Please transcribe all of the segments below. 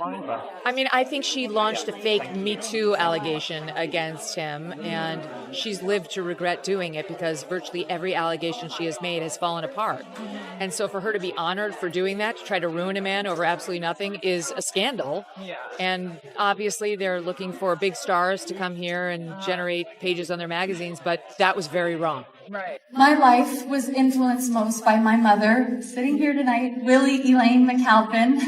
I mean, I think she launched a fake Me Too allegation against him, and she's lived to regret doing it because virtually every allegation she has made has fallen apart. And so for her to be honored for doing that, to try to ruin a man over absolutely nothing, is a scandal. And obviously, they're looking for big stars to come here and generate pages on their magazines, but that was very wrong. My life was influenced most by my mother, sitting here tonight, Willie Elaine McAlpin.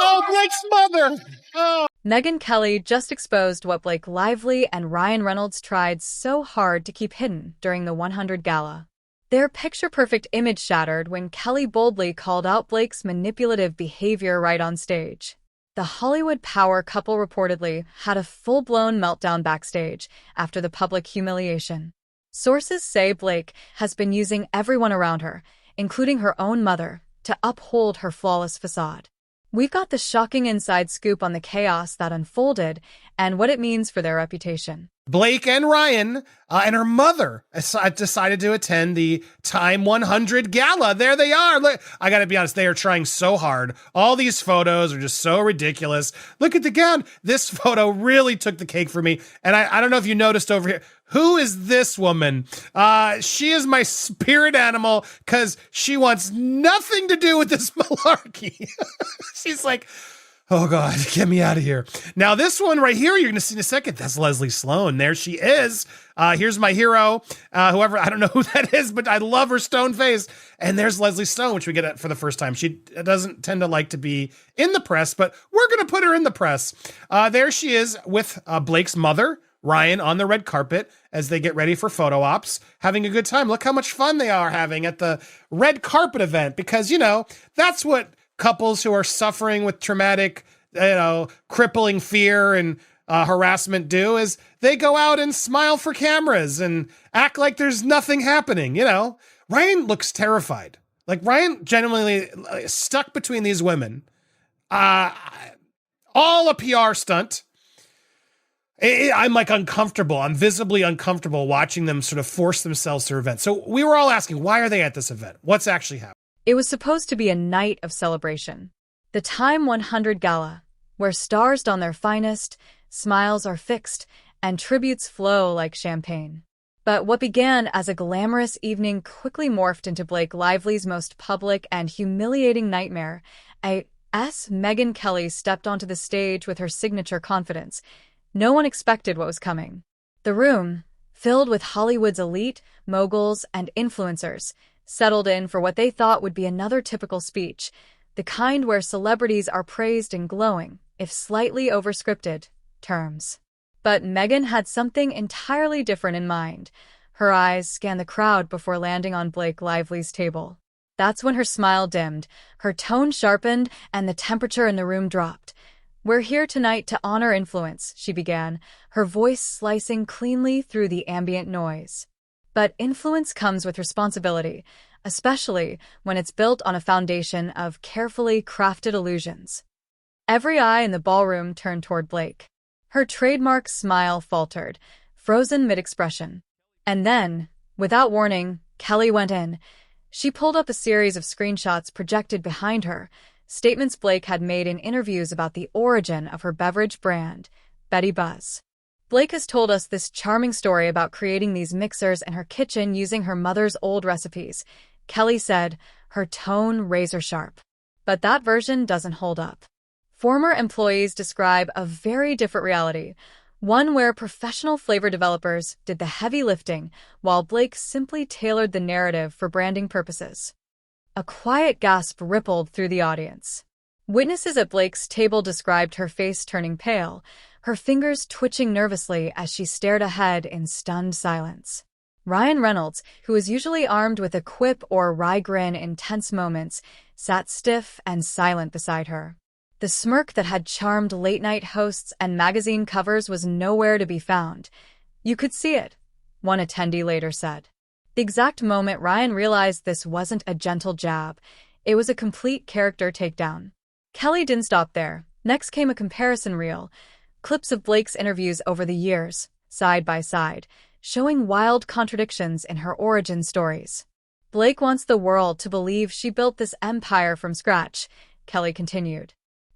Oh, Blake's mother! Oh. Megyn Kelly just exposed what Blake Lively and Ryan Reynolds tried so hard to keep hidden during the 100 Gala. Their picture-perfect image shattered when Kelly boldly called out Blake's manipulative behavior right on stage. The Hollywood power couple reportedly had a full-blown meltdown backstage after the public humiliation. Sources say Blake has been using everyone around her, including her own mother, to uphold her flawless facade. We've got the shocking inside scoop on the chaos that unfolded and what it means for their reputation. Blake and Ryan and her mother decided to attend the Time 100 Gala. There they are. Look, I got to be honest, they are trying so hard. All these photos are just so ridiculous. Look at the gown. This photo really took the cake for me. And I don't know if you noticed over here. Who is this woman? She is my spirit animal because she wants nothing to do with this malarkey. She's like, oh God, get me out of here. Now this one right here, you're going to see in a second. That's Leslie Sloan. There she is. Here's my hero. Whoever, I don't know who that is, but I love her stone face. And there's Leslie Stone, which we get for the first time. She doesn't tend to like to be in the press, but we're going to put her in the press. There she is with Blake's mother, Ryan, on the red carpet as they get ready for photo ops, having a good time. Look how much fun they are having at the red carpet event because, you know, that's what couples who are suffering with traumatic, crippling fear and harassment do is they go out and smile for cameras and act like there's nothing happening. You know, Ryan looks terrified. Like Ryan genuinely stuck between these women, all a PR stunt. I'm like uncomfortable. I'm visibly uncomfortable watching them sort of force themselves to events. So we were all asking, why are they at this event? What's actually happening? It was supposed to be a night of celebration. The Time 100 Gala, where stars don their finest, smiles are fixed, and tributes flow like champagne. But what began as a glamorous evening quickly morphed into Blake Lively's most public and humiliating nightmare. As Megyn Kelly stepped onto the stage with her signature confidence, no one expected what was coming. The room, filled with Hollywood's elite, moguls, and influencers, settled in for what they thought would be another typical speech, the kind where celebrities are praised in glowing, if slightly overscripted, terms. But Megyn had something entirely different in mind. Her eyes scanned the crowd before landing on Blake Lively's table. That's when her smile dimmed, her tone sharpened, and the temperature in the room dropped. "We're here tonight to honor influence," she began, her voice slicing cleanly through the ambient noise. But influence comes with responsibility, especially when it's built on a foundation of carefully crafted illusions. Every eye in the ballroom turned toward Blake. Her trademark smile faltered, frozen mid-expression. And then, without warning, Kelly went in. She pulled up a series of screenshots projected behind her, statements Blake had made in interviews about the origin of her beverage brand, Betty Buzz. Blake has told us this charming story about creating these mixers in her kitchen using her mother's old recipes, Kelly said, her tone razor-sharp. But that version doesn't hold up. Former employees describe a very different reality, one where professional flavor developers did the heavy lifting while Blake simply tailored the narrative for branding purposes. A quiet gasp rippled through the audience. Witnesses at Blake's table described her face turning pale, her fingers twitching nervously as she stared ahead in stunned silence. Ryan Reynolds, who is usually armed with a quip or wry grin in tense moments, sat stiff and silent beside her. The smirk that had charmed late-night hosts and magazine covers was nowhere to be found. "You could see it," one attendee later said. The exact moment Ryan realized this wasn't a gentle jab, it was a complete character takedown. Kelly didn't stop there. Next came a comparison reel, clips of Blake's interviews over the years, side by side, showing wild contradictions in her origin stories. "Blake wants the world to believe she built this empire from scratch," Kelly continued.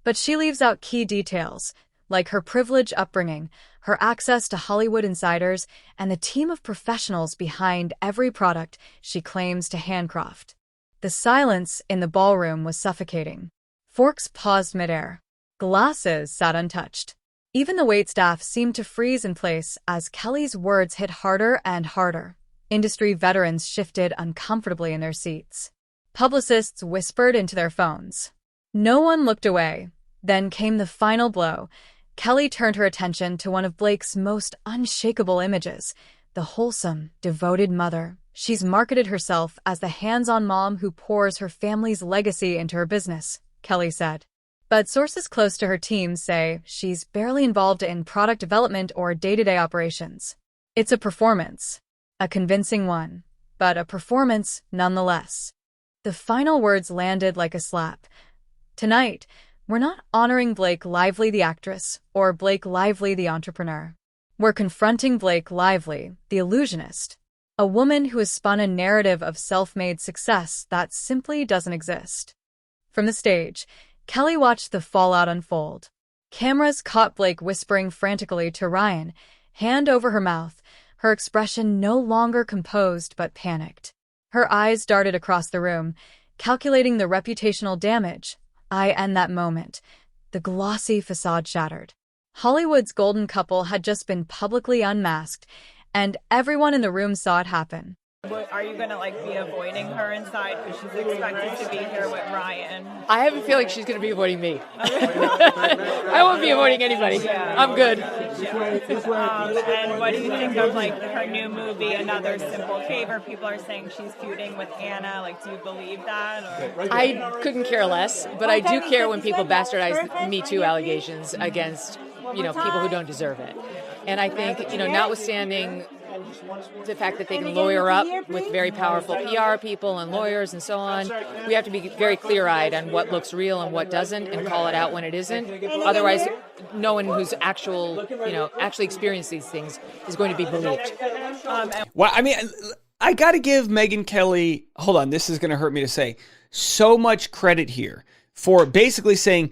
But she leaves out key details, like her privileged upbringing, her access to Hollywood insiders, and the team of professionals behind every product she claims to handcraft. The silence in the ballroom was suffocating. Forks paused midair. Glasses sat untouched. Even the waitstaff seemed to freeze in place as Kelly's words hit harder and harder. Industry veterans shifted uncomfortably in their seats. Publicists whispered into their phones. No one looked away. Then came the final blow. Kelly turned her attention to one of Blake's most unshakable images, the wholesome, devoted mother. She's marketed herself as the hands-on mom who pours her family's legacy into her business, Kelly said. But sources close to her team say she's barely involved in product development or day-to-day operations. It's a performance. A convincing one, but a performance nonetheless. The final words landed like a slap. Tonight, we're not honoring Blake Lively the actress or Blake Lively the entrepreneur. We're confronting Blake Lively, the illusionist, a woman who has spun a narrative of self-made success that simply doesn't exist. From the stage, Kelly watched the fallout unfold. Cameras caught Blake whispering frantically to Ryan, hand over her mouth, her expression no longer composed but panicked. Her eyes darted across the room, calculating the reputational damage. In that moment, the glossy facade shattered. Hollywood's golden couple had just been publicly unmasked, and everyone in the room saw it happen. Are you going to be avoiding her inside because she's expected to be here with Ryan? I have a feeling she's going to be avoiding me. I won't be avoiding anybody. Yeah. I'm good. And what do you think of her new movie, Another Simple Favor? People are saying she's feuding with Anna. Do you believe that? Or? I couldn't care less, but I do care when people bastardize Me Too allegations against, people who don't deserve it. And I think, notwithstanding the fact that they can lawyer up with very powerful PR people and lawyers and so on, we have to be very clear-eyed on what looks real and what doesn't and call it out when it isn't. Otherwise, no one who's actually experienced these things is going to be believed. Well, I got to give Megyn Kelly, hold on, this is going to hurt me to say, so much credit here for basically saying,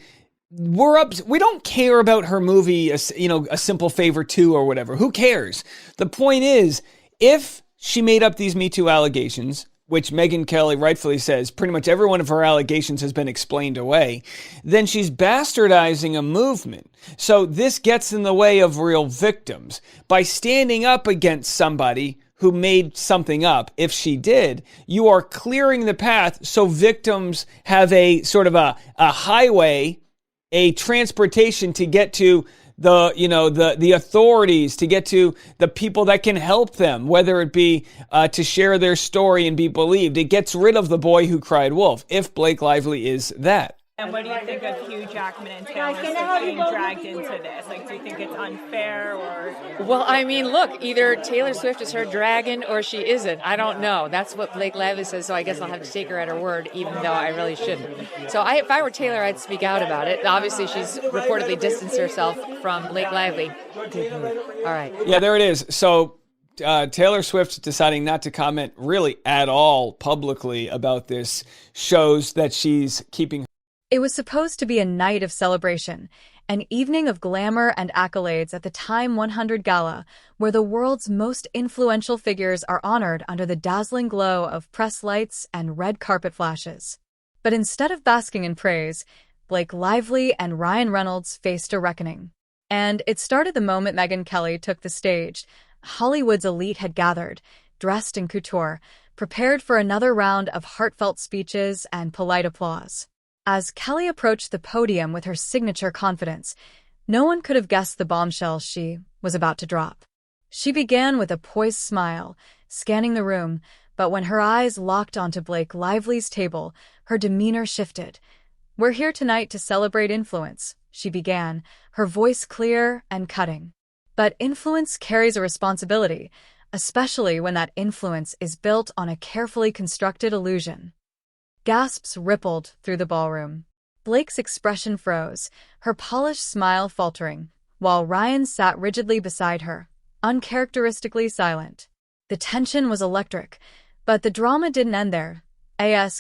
we don't care about her movie, A Simple Favor 2 or whatever. Who cares? The point is, if she made up these Me Too allegations, which Megyn Kelly rightfully says pretty much every one of her allegations has been explained away, then she's bastardizing a movement. So this gets in the way of real victims. By standing up against somebody who made something up, if she did, you are clearing the path so victims have a sort of a highway, a transportation to get to the authorities, to get to the people that can help them, whether it be to share their story and be believed. It gets rid of the boy who cried wolf, if Blake Lively is that. And what do you think of Hugh Jackman and Taylor Swift being dragged into this? Do you think it's unfair or? Well, look, either Taylor Swift is her dragon or she isn't. I don't know. That's what Blake Lively says, so I guess I'll have to take her at her word, even though I really shouldn't. So if I were Taylor, I'd speak out about it. Obviously, she's reportedly distanced herself from Blake Lively. All right. Yeah, there it is. So Taylor Swift deciding not to comment really at all publicly about this shows that she's keeping. It was supposed to be a night of celebration, an evening of glamour and accolades at the TIME100 Gala, where the world's most influential figures are honored under the dazzling glow of press lights and red carpet flashes. But instead of basking in praise, Blake Lively and Ryan Reynolds faced a reckoning. And it started the moment Megyn Kelly took the stage. Hollywood's elite had gathered, dressed in couture, prepared for another round of heartfelt speeches and polite applause. As Kelly approached the podium with her signature confidence, no one could have guessed the bombshell she was about to drop. She began with a poised smile, scanning the room, but when her eyes locked onto Blake Lively's table, her demeanor shifted. "We're here tonight to celebrate influence," she began, her voice clear and cutting. But influence carries a responsibility, especially when that influence is built on a carefully constructed illusion. Gasps rippled through the ballroom. Blake's expression froze, her polished smile faltering, while Ryan sat rigidly beside her, uncharacteristically silent. The tension was electric, but the drama didn't end there.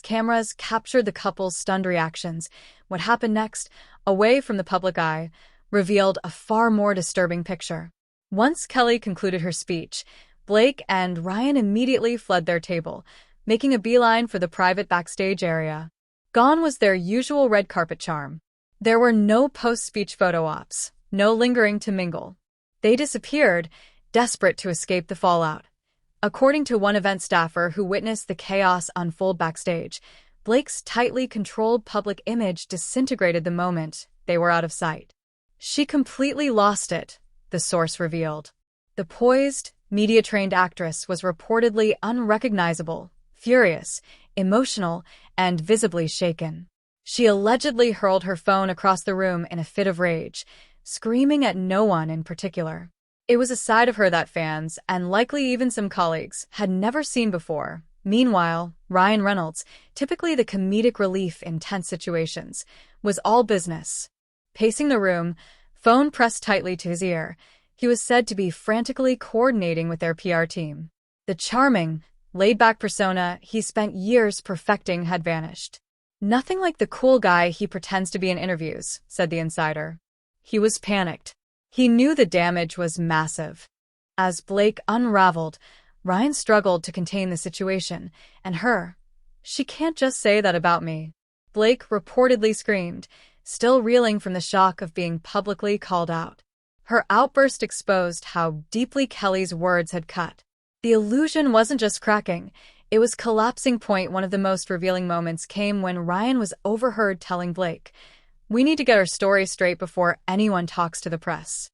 Cameras captured the couple's stunned reactions. What happened next? away from the public eye, revealed a far more disturbing picture. Once Kelly concluded her speech, Blake and Ryan immediately fled their table, making a beeline for the private backstage area. Gone was their usual red carpet charm. There were no post-speech photo ops, no lingering to mingle. They disappeared, desperate to escape the fallout. According to one event staffer who witnessed the chaos unfold backstage, Blake's tightly controlled public image disintegrated the moment they were out of sight. She completely lost it, the source revealed. The poised, media-trained actress was reportedly unrecognizable, furious, emotional, and visibly shaken. She allegedly hurled her phone across the room in a fit of rage, screaming at no one in particular. It was a side of her that fans, and likely even some colleagues, had never seen before. Meanwhile, Ryan Reynolds, typically the comedic relief in tense situations, was all business. Pacing the room, phone pressed tightly to his ear, he was said to be frantically coordinating with their PR team. The charming, laid-back persona he spent years perfecting had vanished. "Nothing like the cool guy he pretends to be in interviews," said the insider. He was panicked. He knew the damage was massive. As Blake unraveled, Ryan struggled to contain the situation, and her. "She can't just say that about me," Blake reportedly screamed, still reeling from the shock of being publicly called out. Her outburst exposed how deeply Kelly's words had cut. The illusion wasn't just cracking, it was collapsing. One of the most revealing moments came when Ryan was overheard telling Blake, "We need to get our story straight before anyone talks to the press."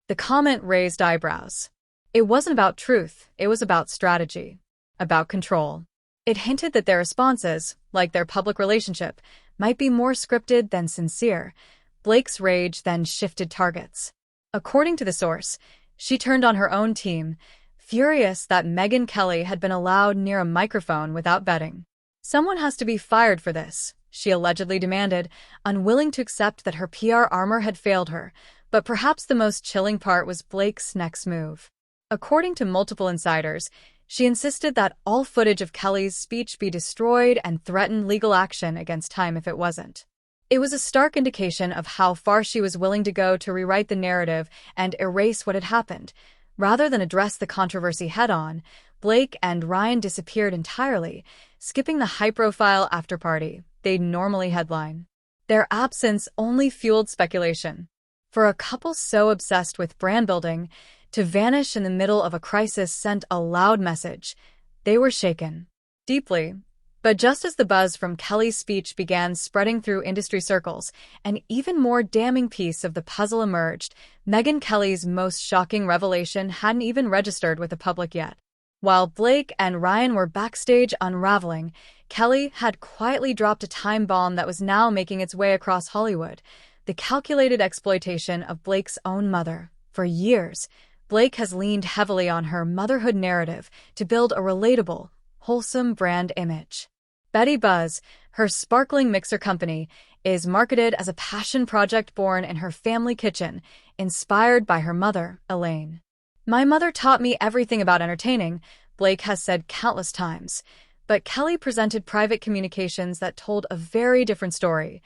The comment raised eyebrows. It wasn't about truth, it was about strategy, about control. It hinted that their responses, like their public relationship, might be more scripted than sincere. Blake's rage then shifted targets. According to the source, she turned on her own team, furious that Megyn Kelly had been allowed near a microphone without vetting. "Someone has to be fired for this," she allegedly demanded, unwilling to accept that her PR armor had failed her. But perhaps the most chilling part was Blake's next move. According to multiple insiders, she insisted that all footage of Kelly's speech be destroyed and threatened legal action against Time if it wasn't. It was a stark indication of how far she was willing to go to rewrite the narrative and erase what had happened. Rather than address the controversy head-on, Blake and Ryan disappeared entirely, skipping the high-profile after-party they'd normally headline. Their absence only fueled speculation. For a couple so obsessed with brand building, to vanish in the middle of a crisis sent a loud message. They were shaken. Deeply. But just as the buzz from Kelly's speech began spreading through industry circles, an even more damning piece of the puzzle emerged. Megyn Kelly's most shocking revelation hadn't even registered with the public yet. While Blake and Ryan were backstage unraveling, Kelly had quietly dropped a time bomb that was now making its way across Hollywood. The calculated exploitation of Blake's own mother. For years, Blake has leaned heavily on her motherhood narrative to build a relatable, wholesome brand image. Betty Buzz, her sparkling mixer company, is marketed as a passion project born in her family kitchen, inspired by her mother, Elaine. "My mother taught me everything about entertaining," Blake has said countless times. But Kelly presented private communications that told a very different story.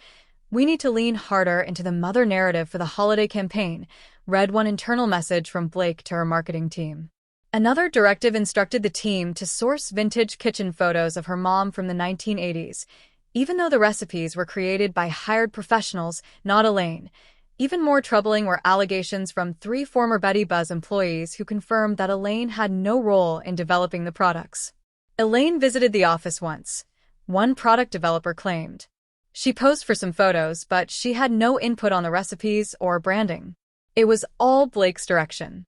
"We need to lean harder into the mother narrative for the holiday campaign," read one internal message from Blake to her marketing team. Another directive instructed the team to source vintage kitchen photos of her mom from the 1980s, even though the recipes were created by hired professionals, not Elaine. Even more troubling were allegations from 3 former Betty Buzz employees who confirmed that Elaine had no role in developing the products. Elaine visited the office once, one product developer claimed. She posed for some photos, but she had no input on the recipes or branding. It was all Blake's direction.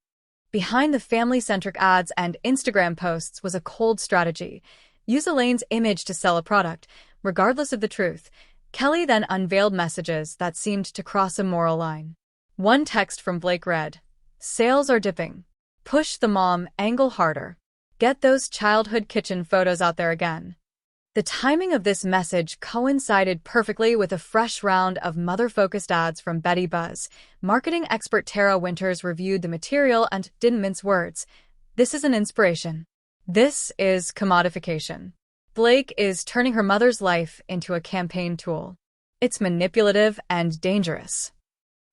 Behind the family-centric ads and Instagram posts was a cold strategy. Use Elaine's image to sell a product, regardless of the truth. Kelly then unveiled messages that seemed to cross a moral line. One text from Blake read, "Sales are dipping. Push the mom angle harder. Get those childhood kitchen photos out there again." The timing of this message coincided perfectly with a fresh round of mother-focused ads from Betty Buzz. Marketing expert Tara Winters reviewed the material and didn't mince words. "This is an inspiration. This is commodification. Blake is turning her mother's life into a campaign tool." It's manipulative and dangerous.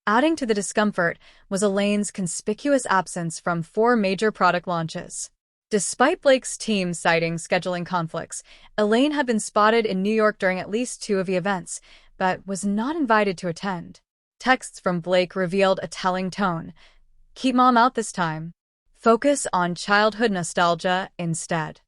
Adding to the discomfort was Elaine's conspicuous absence from 4 major product launches. Despite Blake's team citing scheduling conflicts, Elaine had been spotted in New York during at least 2 of the events, but was not invited to attend. Texts from Blake revealed a telling tone. Keep mom out this time. Focus on childhood nostalgia instead.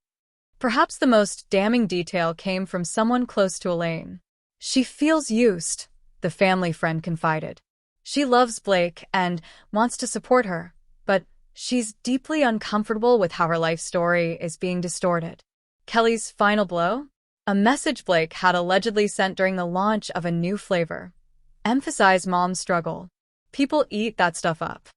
Perhaps the most damning detail came from someone close to Elaine. She feels used, the family friend confided. She loves Blake and wants to support her, but she's deeply uncomfortable with how her life story is being distorted. Kelly's final blow? A message Blake had allegedly sent during the launch of a new flavor. Emphasize mom's struggle. People eat that stuff up.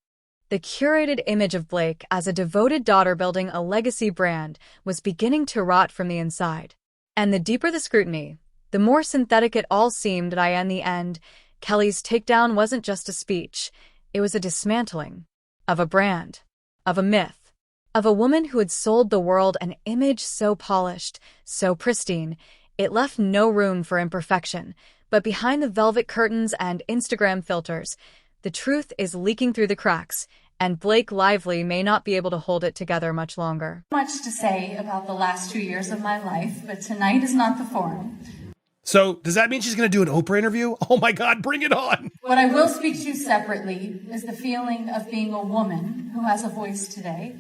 The curated image of Blake as a devoted daughter building a legacy brand was beginning to rot from the inside. And the deeper the scrutiny, the more synthetic it all seemed, and in the end, Kelly's takedown wasn't just a speech. It was a dismantling of a brand, of a myth, of a woman who had sold the world an image so polished, so pristine, it left no room for imperfection. But behind the velvet curtains and Instagram filters, the truth is leaking through the cracks, and Blake Lively may not be able to hold it together much longer. Much to say about the last 2 years of my life, but tonight is not the forum. So does that mean she's going to do an Oprah interview? Oh my God, bring it on. What I will speak to separately is the feeling of being a woman who has a voice today.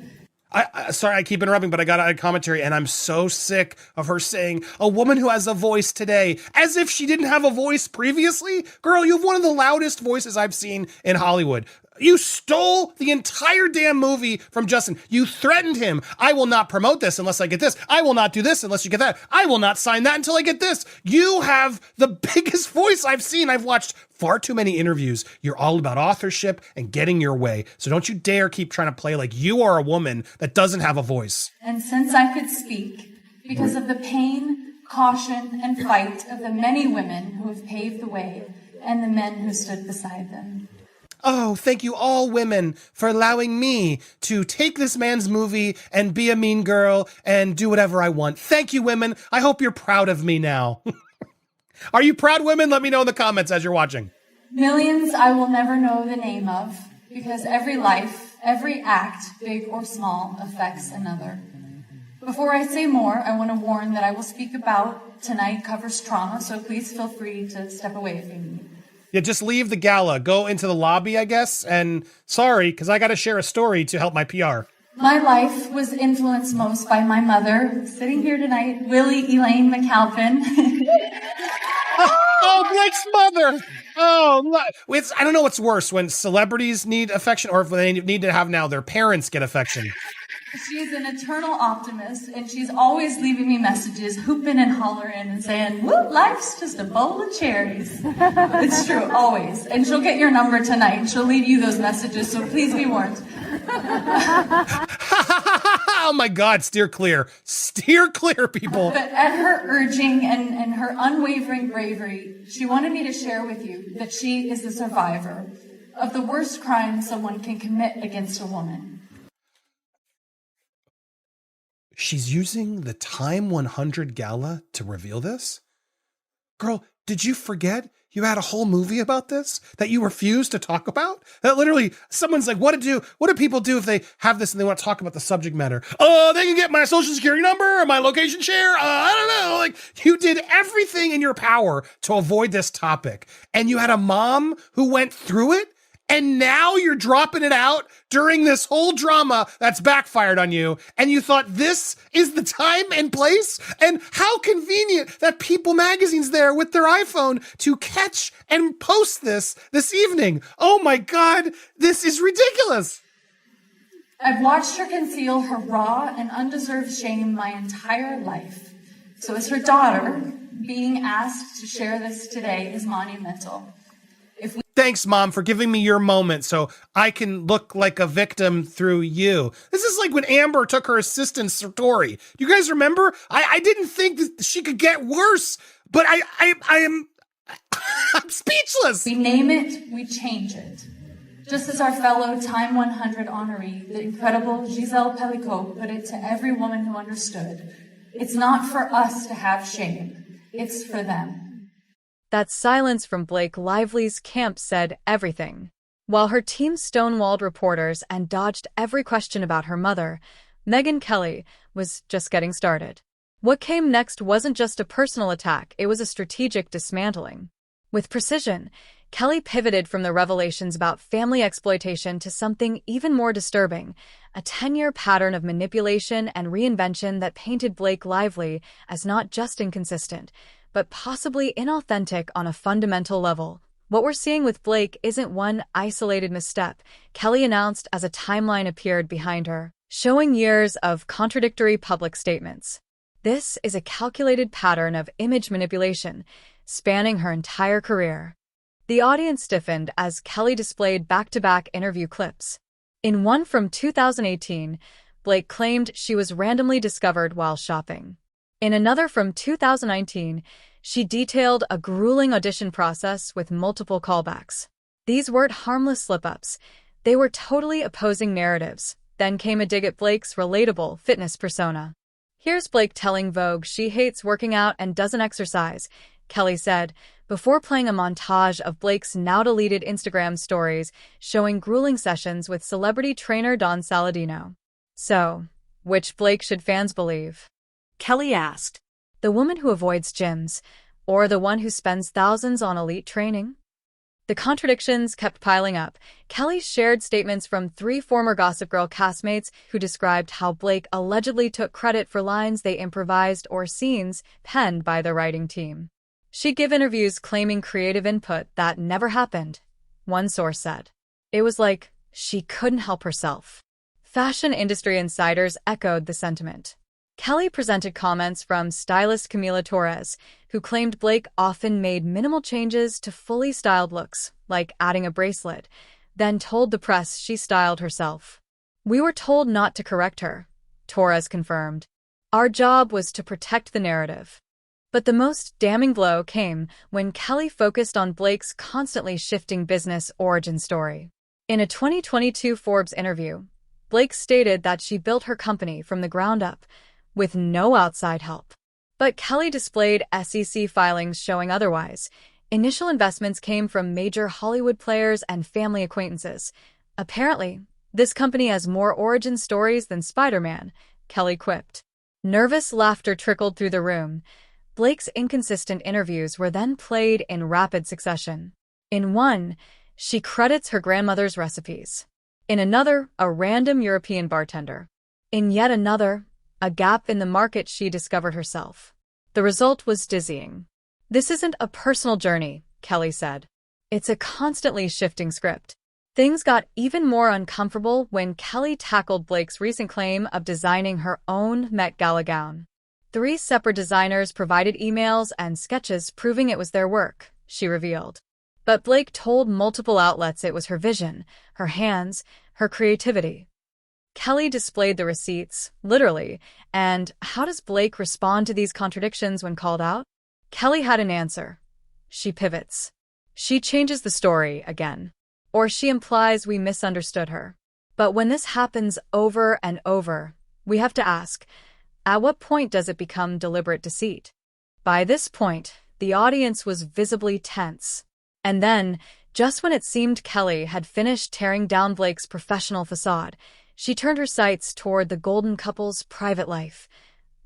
Sorry, I keep interrupting, but I got a commentary, and I'm so sick of her saying, a woman who has a voice today, as if she didn't have a voice previously. Girl, you have one of the loudest voices I've seen in Hollywood. You stole the entire damn movie from Justin. You threatened him. I will not promote this unless I get this. I will not do this unless you get that. I will not sign that until I get this. You have the biggest voice I've seen. I've watched far too many interviews. You're all about authorship and getting your way. So don't you dare keep trying to play like you are a woman that doesn't have a voice. And since I could speak, because of the pain, caution, and fight of the many women who have paved the way and the men who stood beside them. Oh, thank you all women for allowing me to take this man's movie and be a mean girl and do whatever I want. Thank you, women. I hope you're proud of me now. Are you proud, women? Let me know in the comments as you're watching. Millions I will never know the name of, because every life, every act, big or small, affects another. Before I say more, I want to warn that I will speak about tonight covers trauma, so please feel free to step away if you need. Yeah, just leave the gala, go into the lobby, I guess. And sorry, because I got to share a story to help my PR. My life was influenced most by my mother, sitting here tonight, Willie Elaine McAlpin. Oh, Blake's mother. Oh, I don't know what's worse, when celebrities need affection or if they need to have now their parents get affection. She's an eternal optimist, and she's always leaving me messages, hooping and hollering and saying, "Woo, life's just a bowl of cherries." It's true, always. And she'll get your number tonight, and she'll leave you those messages, so please be warned. Oh my God, steer clear. Steer clear, people. But at her urging and her unwavering bravery, she wanted me to share with you that she is a survivor of the worst crime someone can commit against a woman. She's using the TIME100 Gala to reveal this? Girl, did you forget you had a whole movie about this that you refused to talk about? That literally, someone's like, what do people do if they have this and they want to talk about the subject matter? Oh, they can get my social security number or my location share. I don't know. Like, you did everything in your power to avoid this topic. And you had a mom who went through it. And now you're dropping it out during this whole drama that's backfired on you. And you thought this is the time and place? And how convenient that People Magazine's there with their iPhone to catch and post this evening. Oh my God, this is ridiculous. I've watched her conceal her raw and undeserved shame my entire life. So as her daughter, being asked to share this today is monumental. Thanks, Mom, for giving me your moment so I can look like a victim through you. This is like when Amber took her assistant Sartori. Do you guys remember? I didn't think that she could get worse, but I'm speechless. We name it, we change it. Just as our fellow TIME100 honoree, the incredible Giselle Pellicot, put it to every woman who understood. It's not for us to have shame. It's for them. That silence from Blake Lively's camp said everything. While her team stonewalled reporters and dodged every question about her mother, Megyn Kelly was just getting started. What came next wasn't just a personal attack, it was a strategic dismantling. With precision, Kelly pivoted from the revelations about family exploitation to something even more disturbing, a 10-year pattern of manipulation and reinvention that painted Blake Lively as not just inconsistent, but possibly inauthentic on a fundamental level. What we're seeing with Blake isn't one isolated misstep, Kelly announced as a timeline appeared behind her, showing years of contradictory public statements. This is a calculated pattern of image manipulation, spanning her entire career. The audience stiffened as Kelly displayed back-to-back interview clips. In one from 2018, Blake claimed she was randomly discovered while shopping. In another from 2019, she detailed a grueling audition process with multiple callbacks. These weren't harmless slip-ups. They were totally opposing narratives. Then came a dig at Blake's relatable fitness persona. Here's Blake telling Vogue she hates working out and doesn't exercise, Kelly said, before playing a montage of Blake's now-deleted Instagram stories showing grueling sessions with celebrity trainer Don Saladino. So, which Blake should fans believe? Kelly asked. The woman who avoids gyms, or the one who spends thousands on elite training? The contradictions kept piling up. Kelly shared statements from 3 former Gossip Girl castmates who described how Blake allegedly took credit for lines they improvised or scenes penned by the writing team. She'd give interviews claiming creative input that never happened, one source said. It was like she couldn't help herself. Fashion industry insiders echoed the sentiment. Kelly presented comments from stylist Camila Torres, who claimed Blake often made minimal changes to fully styled looks, like adding a bracelet, then told the press she styled herself. We were told not to correct her, Torres confirmed. Our job was to protect the narrative. But the most damning blow came when Kelly focused on Blake's constantly shifting business origin story. In a 2022 Forbes interview, Blake stated that she built her company from the ground up, with no outside help. But Kelly displayed SEC filings showing otherwise. Initial investments came from major Hollywood players and family acquaintances. Apparently, this company has more origin stories than Spider-Man, Kelly quipped. Nervous laughter trickled through the room. Blake's inconsistent interviews were then played in rapid succession. In one, she credits her grandmother's recipes. In another, a random European bartender. In yet another, a gap in the market she discovered herself. The result was dizzying. This isn't a personal journey, Kelly said. It's a constantly shifting script. Things got even more uncomfortable when Kelly tackled Blake's recent claim of designing her own Met Gala gown. 3 separate designers provided emails and sketches proving it was their work, she revealed. But Blake told multiple outlets it was her vision, her hands, her creativity. Kelly displayed the receipts, literally, and how does Blake respond to these contradictions when called out? Kelly had an answer. She pivots. She changes the story again. Or she implies we misunderstood her. But when this happens over and over, we have to ask, at what point does it become deliberate deceit? By this point, the audience was visibly tense. And then, just when it seemed Kelly had finished tearing down Blake's professional facade, she turned her sights toward the golden couple's private life.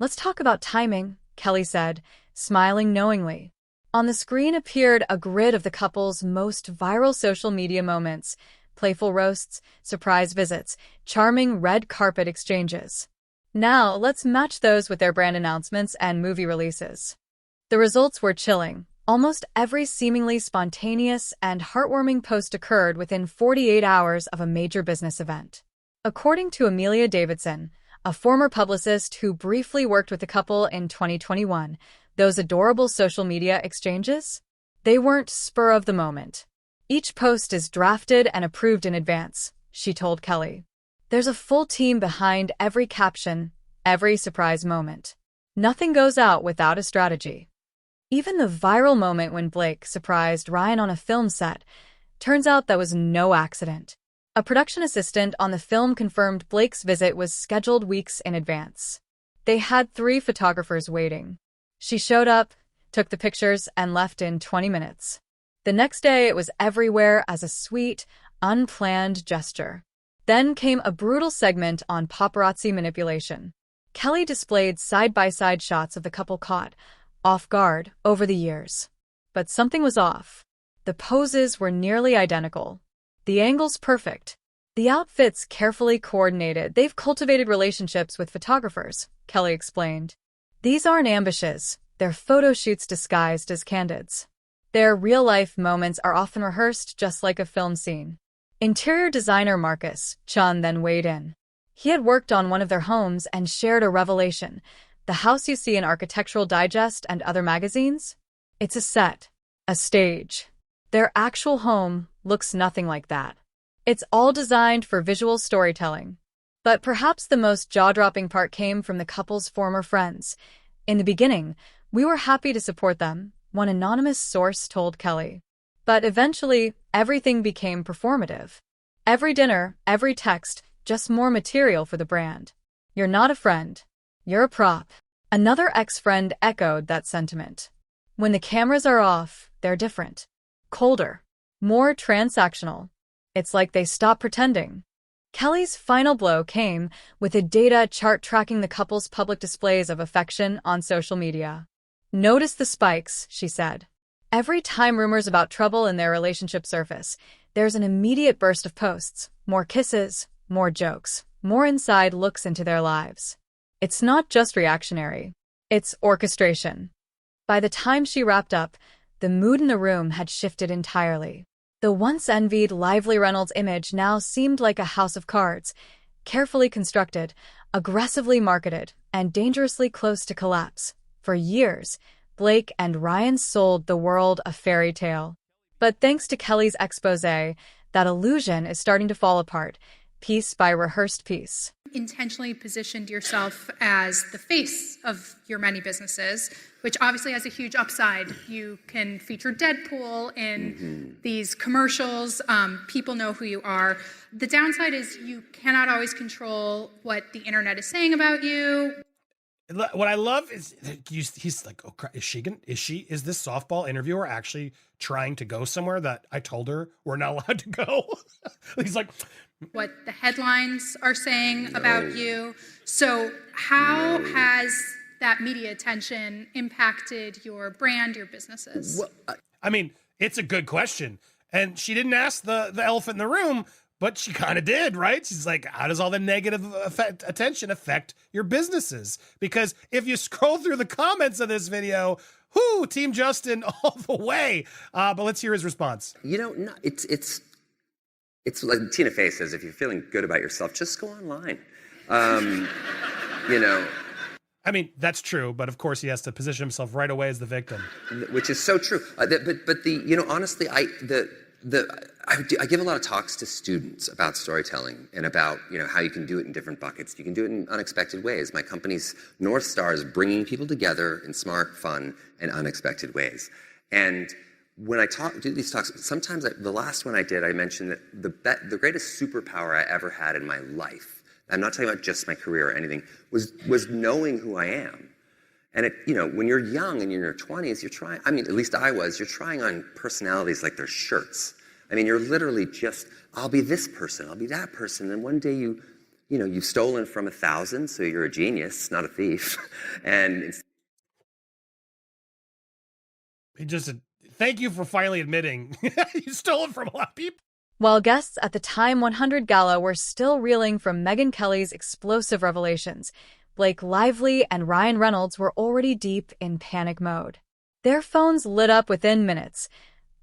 Let's talk about timing, Kelly said, smiling knowingly. On the screen appeared a grid of the couple's most viral social media moments, playful roasts, surprise visits, charming red carpet exchanges. Now, let's match those with their brand announcements and movie releases. The results were chilling. Almost every seemingly spontaneous and heartwarming post occurred within 48 hours of a major business event. According to Amelia Davidson, a former publicist who briefly worked with the couple in 2021, those adorable social media exchanges? They weren't spur of the moment. Each post is drafted and approved in advance, she told Kelly. There's a full team behind every caption, every surprise moment. Nothing goes out without a strategy. Even the viral moment when Blake surprised Ryan on a film set, turns out that was no accident. A production assistant on the film confirmed Blake's visit was scheduled weeks in advance. They had 3 photographers waiting. She showed up, took the pictures, and left in 20 minutes. The next day, it was everywhere as a sweet, unplanned gesture. Then came a brutal segment on paparazzi manipulation. Kelly displayed side-by-side shots of the couple caught off guard over the years. But something was off. The poses were nearly identical. The angles perfect. The outfits carefully coordinated. They've cultivated relationships with photographers, Kelly explained. These aren't ambushes. They're photo shoots disguised as candids. Their real-life moments are often rehearsed just like a film scene. Interior designer Marcus Chun then weighed in. He had worked on one of their homes and shared a revelation. The house you see in Architectural Digest and other magazines? It's a set, a stage. Their actual home looks nothing like that. It's all designed for visual storytelling. But perhaps the most jaw-dropping part came from the couple's former friends. In the beginning, we were happy to support them, one anonymous source told Kelly. But eventually, everything became performative. Every dinner, every text, just more material for the brand. You're not a friend. You're a prop. Another ex-friend echoed that sentiment. When the cameras are off, they're different. Colder. More transactional. It's like they stopped pretending. Kelly's final blow came with a data chart tracking the couple's public displays of affection on social media. Notice the spikes, she said. Every time rumors about trouble in their relationship surface, there's an immediate burst of posts, more kisses, more jokes, more inside looks into their lives. It's not just reactionary. It's orchestration. By the time she wrapped up, the mood in the room had shifted entirely. The once envied lively Reynolds image now seemed like a house of cards, carefully constructed, aggressively marketed, and dangerously close to collapse. For years, Blake and Ryan sold the world a fairy tale. But thanks to Kelly's exposé, that illusion is starting to fall apart, piece by rehearsed piece. Intentionally positioned yourself as the face of your many businesses, which obviously has a huge upside. You can feature Deadpool in these commercials. People know who you are. The downside is you cannot always control what the internet is saying about you. What I love is he's like, oh, is this softball interviewer actually trying to go somewhere that I told her we're not allowed to go? He's like, what the headlines are saying about you. So how has that media attention impacted your brand, your businesses? Well, I mean, it's a good question. And she didn't ask the elephant in the room, but she kind of did, right? She's like, how does all the negative attention affect your businesses? Because if you scroll through the comments of this video, Team Justin all the way. But let's hear his response. You know, no, it's like Tina Fey says, if you're feeling good about yourself, just go online. You know. I mean, that's true, but of course he has to position himself right away as the victim. Which is so true. But the, you know, honestly, I give a lot of talks to students about storytelling and about, you know, how you can do it in different buckets. You can do it in unexpected ways. My company's North Star is bringing people together in smart, fun, and unexpected ways. And when I do these talks, sometimes the last one I did, I mentioned that the greatest superpower I ever had in my life, I'm not talking about just my career or anything, was knowing who I am. And you know, when you're young and you're in your 20s, you're trying, I mean, at least I was, you're trying on personalities like they're shirts. I mean, you're literally just, I'll be this person, I'll be that person. And one day you've stolen from 1,000, so you're a genius, not a thief. And thank you for finally admitting you stole it from a lot of people. While guests at the TIME100 Gala were still reeling from Megyn Kelly's explosive revelations, Blake Lively and Ryan Reynolds were already deep in panic mode. Their phones lit up within minutes,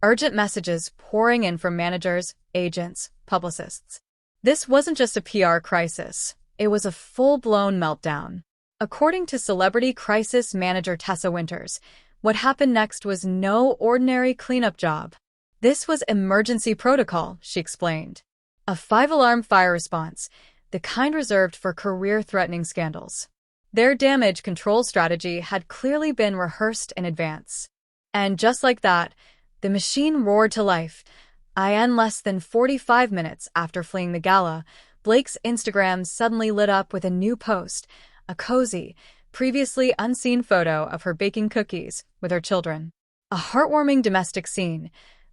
urgent messages pouring in from managers, agents, publicists. This wasn't just a PR crisis. It was a full-blown meltdown. According to celebrity crisis manager Tessa Winters, what happened next was no ordinary cleanup job. This was emergency protocol, she explained. A 5-alarm fire response, the kind reserved for career-threatening scandals. Their damage control strategy had clearly been rehearsed in advance. And just like that, the machine roared to life. In less than 45 minutes after fleeing the gala, Blake's Instagram suddenly lit up with a new post, a cozy, previously unseen photo of her baking cookies with her children. A heartwarming domestic scene,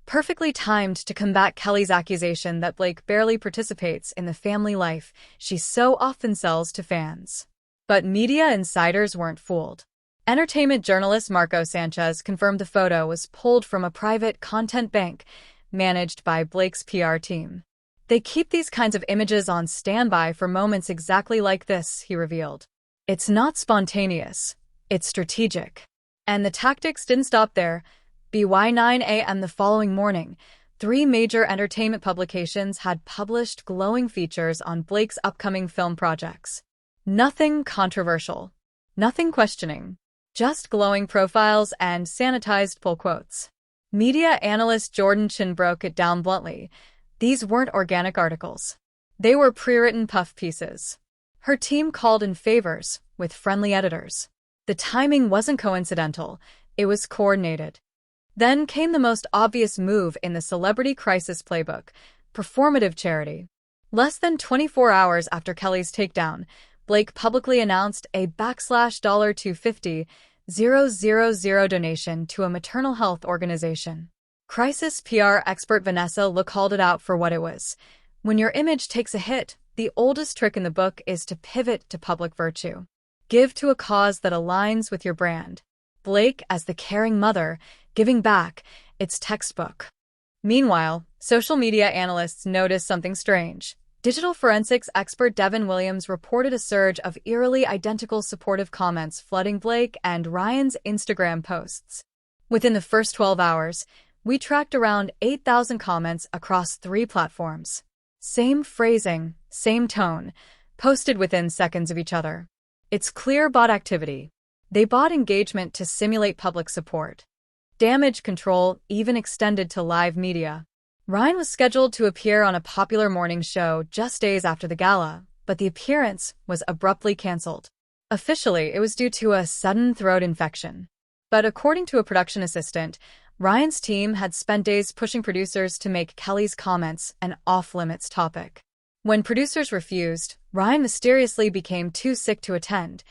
perfectly timed to combat Kelly's accusation that Blake barely participates in the family life she so often sells to fans. But media insiders weren't fooled. Entertainment journalist Marco Sanchez confirmed the photo was pulled from a private content bank managed by Blake's PR team. They keep these kinds of images on standby for moments exactly like this, he revealed. It's not spontaneous, it's strategic. And the tactics didn't stop there. By 9 a.m. the following morning, 3 major entertainment publications had published glowing features on Blake's upcoming film projects. Nothing controversial, nothing questioning, just glowing profiles and sanitized pull quotes. Media analyst Jordan Chin broke it down bluntly. These weren't organic articles. They were pre-written puff pieces. Her team called in favors with friendly editors. The timing wasn't coincidental, it was coordinated. Then came the most obvious move in the celebrity crisis playbook, performative charity. Less than 24 hours after Kelly's takedown, Blake publicly announced a /$250,000 donation to a maternal health organization. Crisis PR expert Vanessa Lu called it out for what it was. When your image takes a hit, the oldest trick in the book is to pivot to public virtue. Give to a cause that aligns with your brand. Blake, as the caring mother, giving back, it's textbook. Meanwhile, social media analysts noticed something strange. Digital forensics expert Devin Williams reported a surge of eerily identical supportive comments flooding Blake and Ryan's Instagram posts. Within the first 12 hours, we tracked around 8,000 comments across 3 platforms. Same phrasing, same tone, posted within seconds of each other. It's clear bot activity. They bought engagement to simulate public support. Damage control even extended to live media. Ryan was scheduled to appear on a popular morning show just days after the gala, but the appearance was abruptly canceled. Officially, it was due to a sudden throat infection. But according to a production assistant, Ryan's team had spent days pushing producers to make Kelly's comments an off-limits topic. When producers refused, Ryan mysteriously became too sick to attend.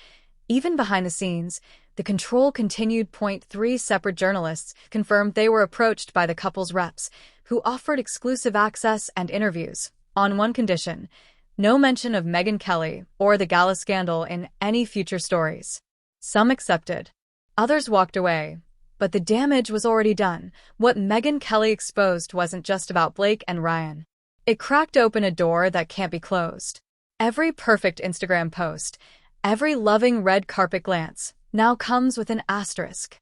Even behind the scenes, the control continued. 3 separate journalists confirmed they were approached by the couple's reps, who offered exclusive access and interviews, on one condition: no mention of Megyn Kelly or the gala scandal in any future stories. Some accepted. Others walked away. But the damage was already done. What Megyn Kelly exposed wasn't just about Blake and Ryan. It cracked open a door that can't be closed. Every perfect Instagram post, every loving red carpet glance, now comes with an asterisk.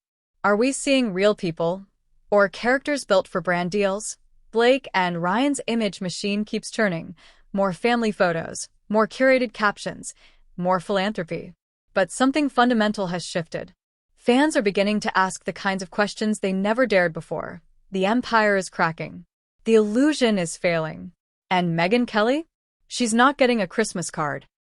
Are we seeing real people? Or characters built for brand deals? Blake and Ryan's image machine keeps churning. More family photos, more curated captions, more philanthropy. But something fundamental has shifted. Fans are beginning to ask the kinds of questions they never dared before. The empire is cracking. The illusion is failing. And Megyn Kelly? She's not getting a Christmas card.